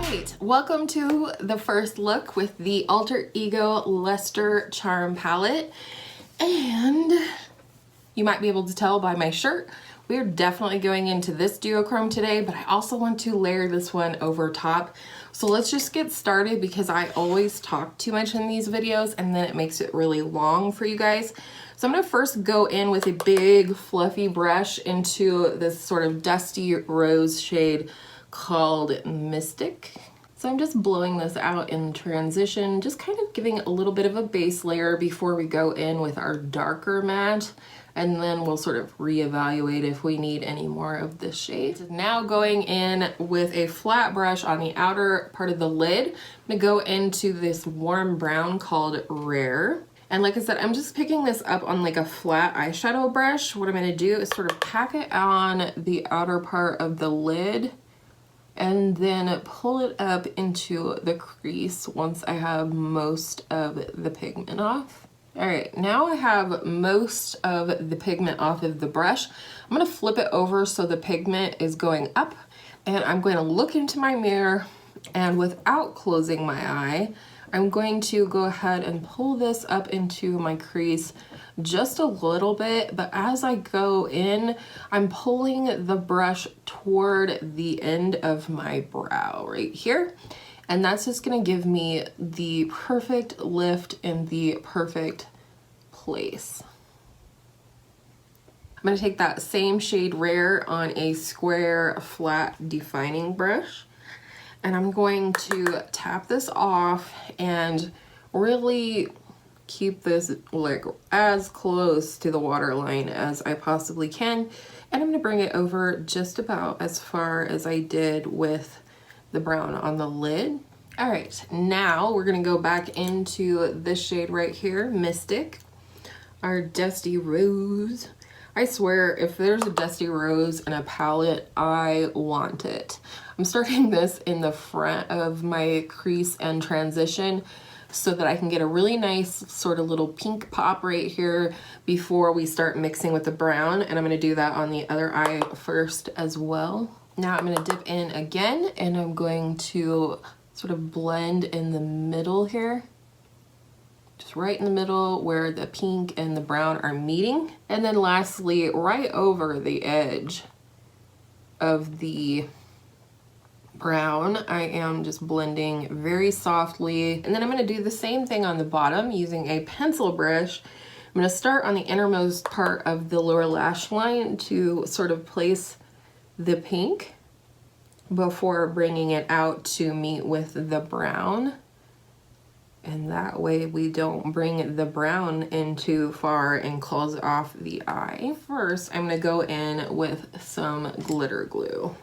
right, welcome to the first look with the Alter Ego Luster Charm Palette. And you might be able to tell by my shirt, we're definitely going into this duochrome today, but I also want to layer this one over top. So let's just get started because I always talk too much in these videos and then it makes it really long for you guys. So I'm gonna first go in with a big fluffy brush into this sort of dusty rose shade called Mystic. So I'm just blowing this out in transition, just kind of giving a little bit of a base layer before we go in with our darker matte, and then we'll sort of reevaluate if we need any more of this shade. Now going in with a flat brush on the outer part of the lid, I'm gonna go into this warm brown called Rare. And like I said, I'm just picking this up on like a flat eyeshadow brush. What I'm gonna do is sort of pack it on the outer part of the lid and then pull it up into the crease once I have most of the pigment off. All right, now I have most of the pigment off of the brush. I'm gonna flip it over so the pigment is going up, and I'm going to look into my mirror, and without closing my eye, I'm going to go ahead and pull this up into my crease just a little bit, but as I go in, I'm pulling the brush toward the end of my brow right here. And that's just gonna give me the perfect lift in the perfect place. I'm gonna take that same shade Rare on a square flat defining brush, and I'm going to tap this off and really keep this like as close to the waterline as I possibly can. And I'm gonna bring it over just about as far as I did with the brown on the lid. All right, now we're gonna go back into this shade right here, Mystic, our Dusty Rose. I swear, if there's a Dusty Rose in a palette, I want it. I'm starting this in the front of my crease and transition so that I can get a really nice sort of little pink pop right here before we start mixing with the brown. And I'm gonna do that on the other eye first as well. Now I'm gonna dip in again, and I'm going to sort of blend in the middle here. Just right in the middle where the pink and the brown are meeting. And then lastly, right over the edge of the brown, I am just blending very softly. And then I'm gonna do the same thing on the bottom using a pencil brush. I'm gonna start on the innermost part of the lower lash line to sort of place the pink before bringing it out to meet with the brown. And that way we don't bring the brown in too far and close off the eye. First, I'm gonna go in with some glitter glue.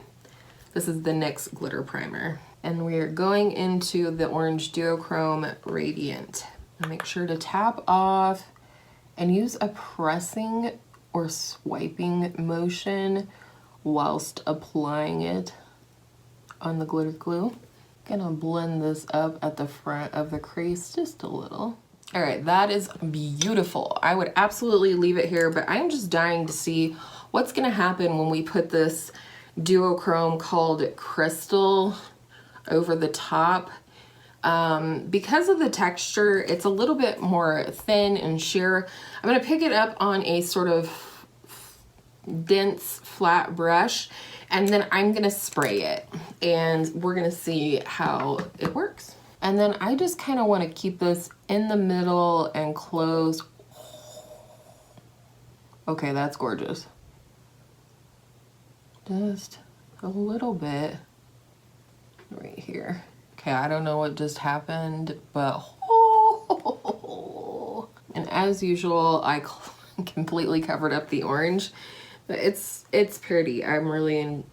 This is the NYX glitter primer. And we're going into the Orange Duochrome Radiant. And make sure to tap off and use a pressing or swiping motion whilst applying it on the glitter glue. Gonna blend this up at the front of the crease just a little. All right, that is beautiful. I would absolutely leave it here, but I'm just dying to see what's gonna happen when we put this duochrome called Crystal over the top. Because of the texture, it's a little bit more thin and sheer. I'm gonna pick it up on a sort of dense flat brush, and then I'm gonna spray it, and we're gonna see how it works. And then I just kind of want to keep this in the middle and close. Okay, that's gorgeous. Just a little bit right here. Okay, I don't know what just happened, but and as usual, I completely covered up the orange. But it's pretty. I'm really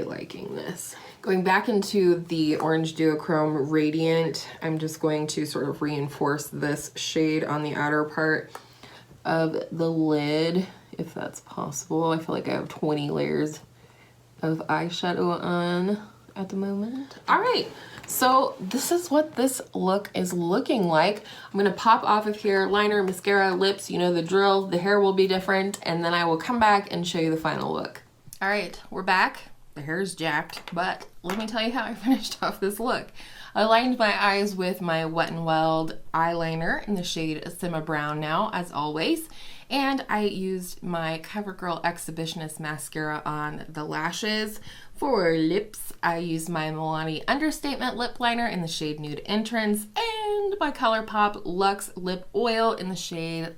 liking this. Going back into the Orange Duochrome Radiant, I'm just going to sort of reinforce this shade on the outer part of the lid, if that's possible. I feel like I have 20 layers of eyeshadow on at the moment. All right, so this is what this look is looking like. I'm gonna pop off of here, liner, mascara, lips, you know the drill. The hair will be different, and then I will come back and show you the final look. All right, we're back. The hair is jacked, but let me tell you how I finished off this look. I lined my eyes with my Wet n Wild eyeliner in the shade Simma Brown now, as always. And I used my CoverGirl Exhibitionist mascara on the lashes. For lips, I used my Milani Understatement lip liner in the shade Nude Entrance and my ColourPop Luxe Lip Oil in the shade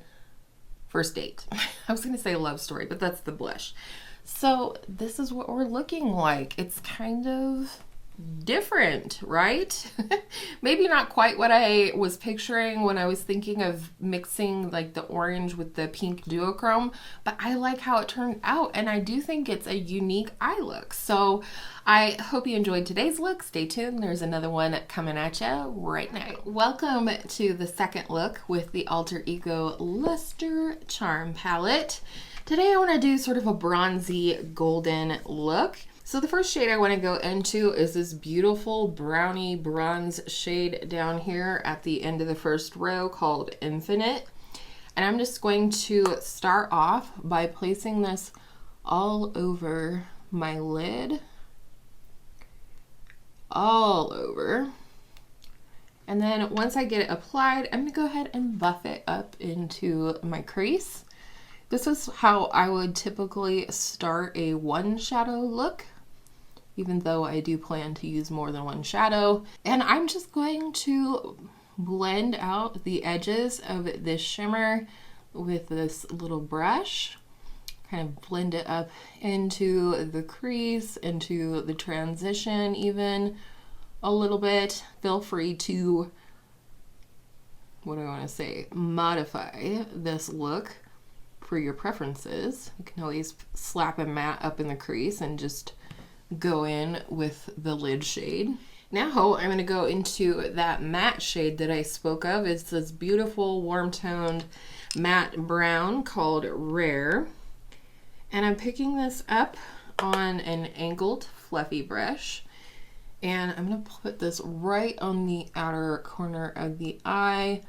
First Date. I was going to say Love Story, but that's the blush. So this is what we're looking like. It's kind of different, right? Maybe not quite what I was picturing when I was thinking of mixing like the orange with the pink duochrome, but I like how it turned out, and I do think it's a unique eye look. So I hope you enjoyed today's look. Stay tuned, there's another one coming at you right now. Welcome to the second look with the Alter Ego Luster Charm Palette. Today I want to do sort of a bronzy golden look. So the first shade I want to go into is this beautiful brownie bronze shade down here at the end of the first row called Infinite. And I'm just going to start off by placing this all over my lid. All over. And then once I get it applied, I'm going to go ahead and buff it up into my crease. This is how I would typically start a one shadow look, even though I do plan to use more than one shadow. And I'm just going to blend out the edges of this shimmer with this little brush, kind of blend it up into the crease, into the transition even a little bit. Feel free to, what do I want to say, modify this look for your preferences. You can always slap a matte up in the crease and just go in with the lid shade. Now I'm going to go into that matte shade that I spoke of. It's this beautiful warm toned matte brown called Rare. And I'm picking this up on an angled fluffy brush. And I'm going to put this right on the outer corner of the eye,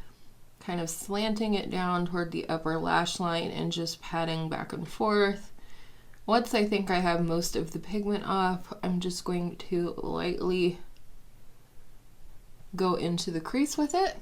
kind of slanting it down toward the upper lash line and just patting back and forth. Once I think I have most of the pigment off, I'm just going to lightly go into the crease with it.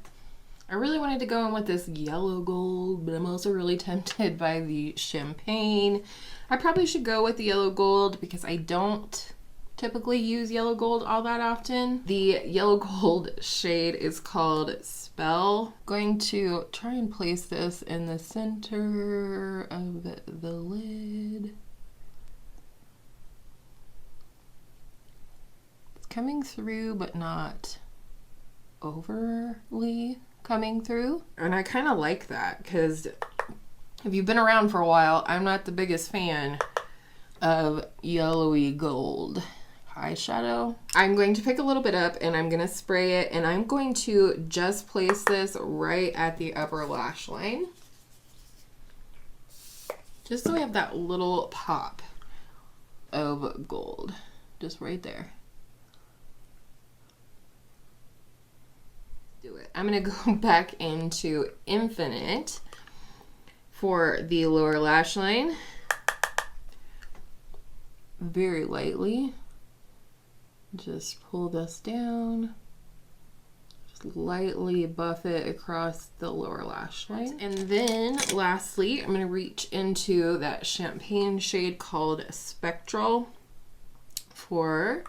I really wanted to go in with this yellow gold, but I'm also really tempted by the champagne. I probably should go with the yellow gold because I don't typically use yellow gold all that often. The yellow gold shade is called Spell. Going to try and place this in the center of the lid. It's coming through, but not overly coming through. And I kind of like that because if you've been around for a while, I'm not the biggest fan of yellowy gold eyeshadow. I'm going to pick a little bit up and I'm going to spray it, and I'm going to just place this right at the upper lash line, just so we have that little pop of gold just right there. Do it. I'm going to go back into Infinite for the lower lash line, very lightly. Just pull this down, just lightly buff it across the lower lash line. And then lastly, I'm going to reach into that champagne shade called Spectral for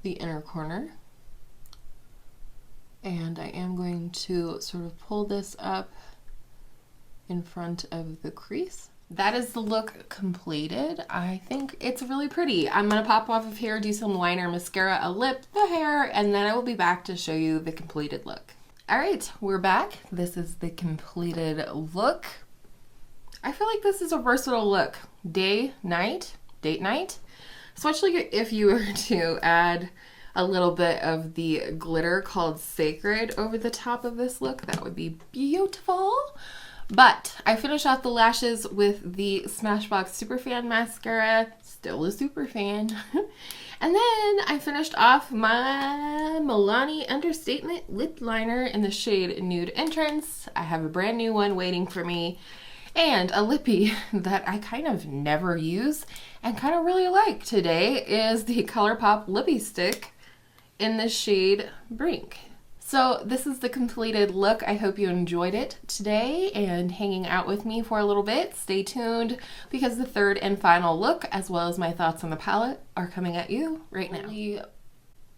the inner corner. And I am going to sort of pull this up in front of the crease. That is the look completed. I think it's really pretty. I'm gonna pop off of here, do some liner, mascara, a lip, the hair, and then I will be back to show you the completed look. All right, we're back. This is the completed look. I feel like this is a versatile look. Day, night, date night, especially if you were to add a little bit of the glitter called Sacred over the top of this look. That would be beautiful. But I finished off the lashes with the Smashbox Superfan mascara, still a super fan. And then I finished off my Milani Understatement lip liner in the shade Nude Entrance. I have a brand new one waiting for me, and a lippy that I kind of never use, and kind of really like today is the ColourPop Lippy Stick in the shade Brink. So this is the completed look. I hope you enjoyed it today and hanging out with me for a little bit. Stay tuned because the third and final look, as well as my thoughts on the palette, are coming at you right now. Holy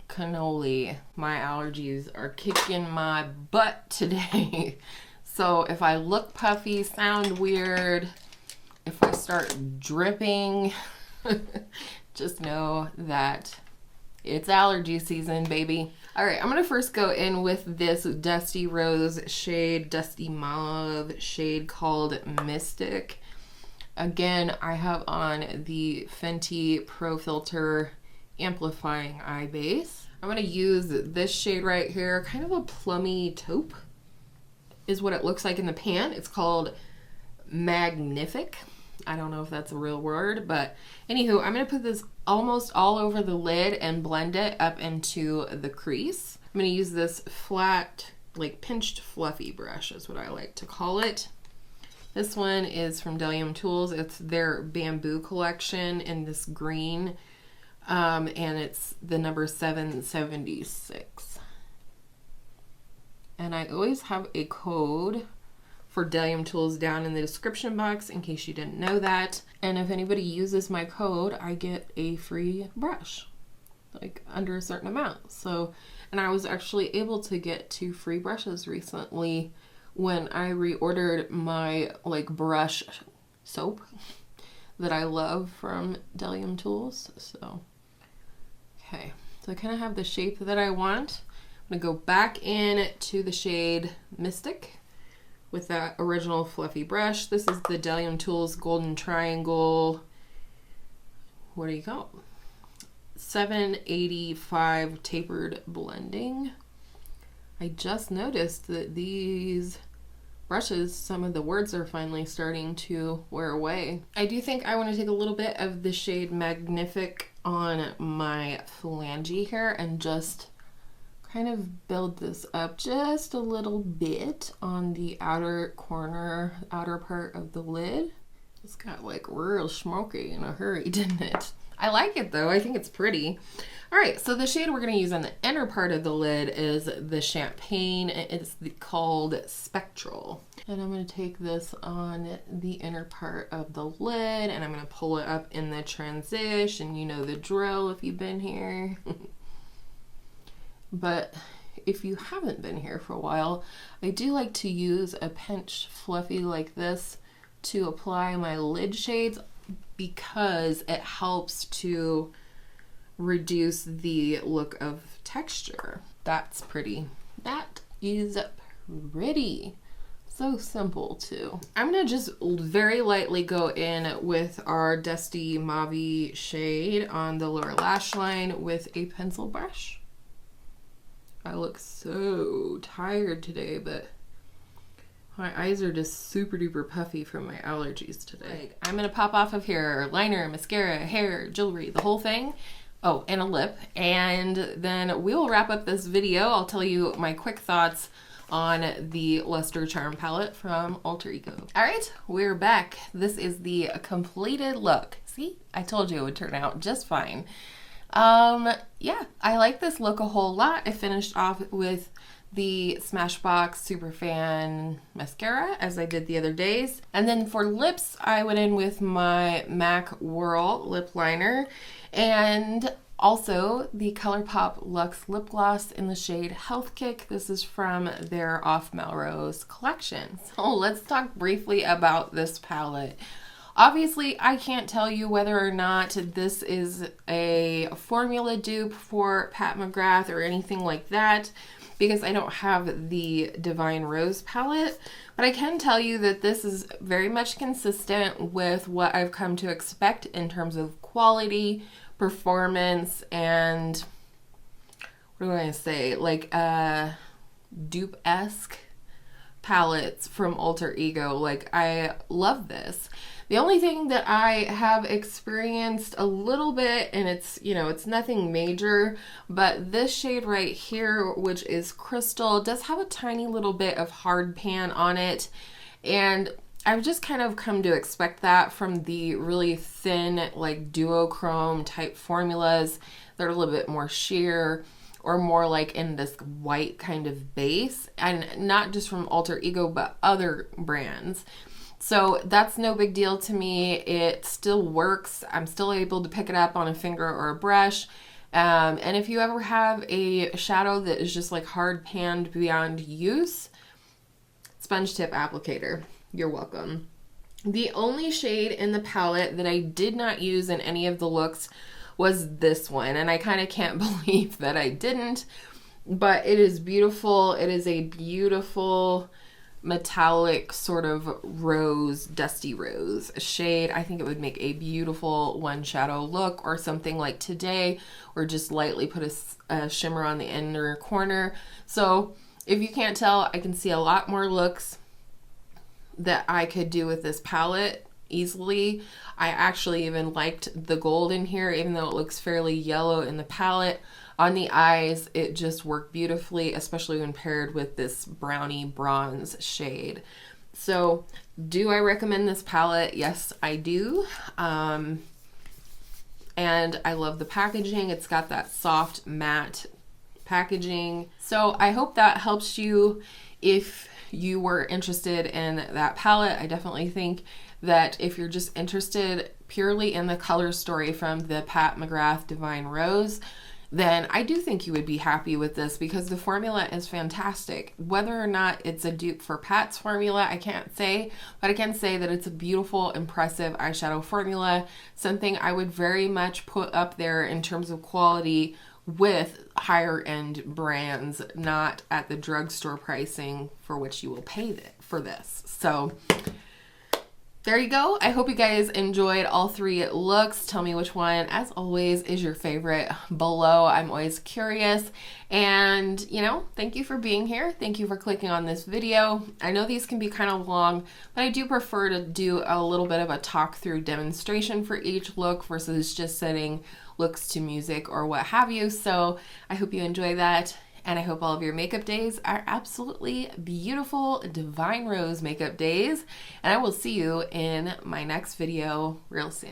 cannoli, my allergies are kicking my butt today. So if I look puffy, sound weird, if I start dripping, just know that it's allergy season, baby. All right, I'm gonna first go in with this Dusty Rose shade, Dusty Mauve shade called Mystic. Again, I have on the Fenty Pro Filter Amplifying Eye Base. I'm gonna use this shade right here, kind of a plummy taupe is what it looks like in the pan. It's called Magnific. I don't know if that's a real word, but anywho, I'm gonna put this almost all over the lid and blend it up into the crease. I'm gonna use this flat, like pinched fluffy brush is what I like to call it. This one is from Delium Tools. It's their bamboo collection in this green, and it's the number 776. And I always have a code for Delium Tools down in the description box in case you didn't know that. And if anybody uses my code, I get a free brush, like under a certain amount. So, and I was actually able to get 2 free brushes recently when I reordered my like brush soap that I love from Delium Tools. So, okay, so I kind of have the shape that I want. I'm gonna go back in to the shade Mystic with that original fluffy brush. This is the Delium Tools Golden Triangle, what do you call it? 785 tapered blending. I just noticed that these brushes, some of the words are finally starting to wear away. I do think I want to take a little bit of the shade Magnific on my phalange here and just kind of build this up just a little bit on the outer corner, outer part of the lid. It's got like real smoky in a hurry, didn't it? I like it though, I think it's pretty. All right, so the shade we're gonna use on the inner part of the lid is the Champagne. It's called Spectral. And I'm gonna take this on the inner part of the lid and I'm gonna pull it up in the transition. You know the drill if you've been here. But if you haven't been here for a while, I do like to use a pinched fluffy like this to apply my lid shades because it helps to reduce the look of texture. That's pretty. That is pretty. So simple too. I'm gonna just very lightly go in with our Dusty Mauve shade on the lower lash line with a pencil brush. I look so tired today, but my eyes are just super duper puffy from my allergies today. I'm gonna pop off of here, liner, mascara, hair, jewelry, the whole thing. Oh, and a lip. And then we will wrap up this video. I'll tell you my quick thoughts on the Luster Charm palette from Alter Ego. All right, we're back. This is the completed look. See, I told you it would turn out just fine. Yeah, I like this look a whole lot. I finished off with the Smashbox Superfan mascara as I did the other days. And then for lips, I went in with my MAC Whirl lip liner and also the ColourPop Luxe lip gloss in the shade Health Kick. This is from their Off Melrose collection. So let's talk briefly about this palette. Obviously, I can't tell you whether or not this is a formula dupe for Pat McGrath or anything like that because I don't have the Divine Rose palette, but I can tell you that this is very much consistent with what I've come to expect in terms of quality, performance, and what do I say, like dupe-esque palettes from Alter Ego. Like, I love this. The only thing that I have experienced a little bit, and it's, you know, it's nothing major, but this shade right here, which is Crystal, does have a tiny little bit of hard pan on it. And I've just kind of come to expect that from the really thin, like duochrome type formulas. They're a little bit more sheer or more like in this white kind of base, and not just from Alter Ego, but other brands. So that's no big deal to me. It still works. I'm still able to pick it up on a finger or a brush. And if you ever have a shadow that is just like hard panned beyond use, sponge tip applicator, you're welcome. The only shade in the palette that I did not use in any of the looks was this one, and I kind of can't believe that I didn't, but it is beautiful. It is a beautiful metallic sort of rose, dusty rose shade. I think it would make a beautiful one shadow look, or something like today, or just lightly put a shimmer on the inner corner. So if you can't tell, I can see a lot more looks that I could do with this palette easily. I actually even liked the gold in here, even though it looks fairly yellow in the palette. On the eyes, it just worked beautifully, especially when paired with this brownie bronze shade. So do I recommend this palette? Yes, I do. And I love the packaging. It's got that soft matte packaging. So I hope that helps you if you were interested in that palette. I definitely think that if you're just interested purely in the color story from the Pat McGrath Divine Rose, then I do think you would be happy with this, because the formula is fantastic. Whether or not it's a dupe for Pat's formula, I can't say, but I can say that it's a beautiful, impressive eyeshadow formula, something I would very much put up there in terms of quality with higher end brands, not at the drugstore pricing for which you will pay for this. So there you go. I hope you guys enjoyed all three looks. Tell me which one, as always, is your favorite below. I'm always curious. And, you know, thank you for being here. Thank you for clicking on this video. I know these can be kind of long, but I do prefer to do a little bit of a talk through demonstration for each look versus just setting looks to music or what have you. So I hope you enjoy that. And I hope all of your makeup days are absolutely beautiful, Divine Rose makeup days. And I will see you in my next video real soon.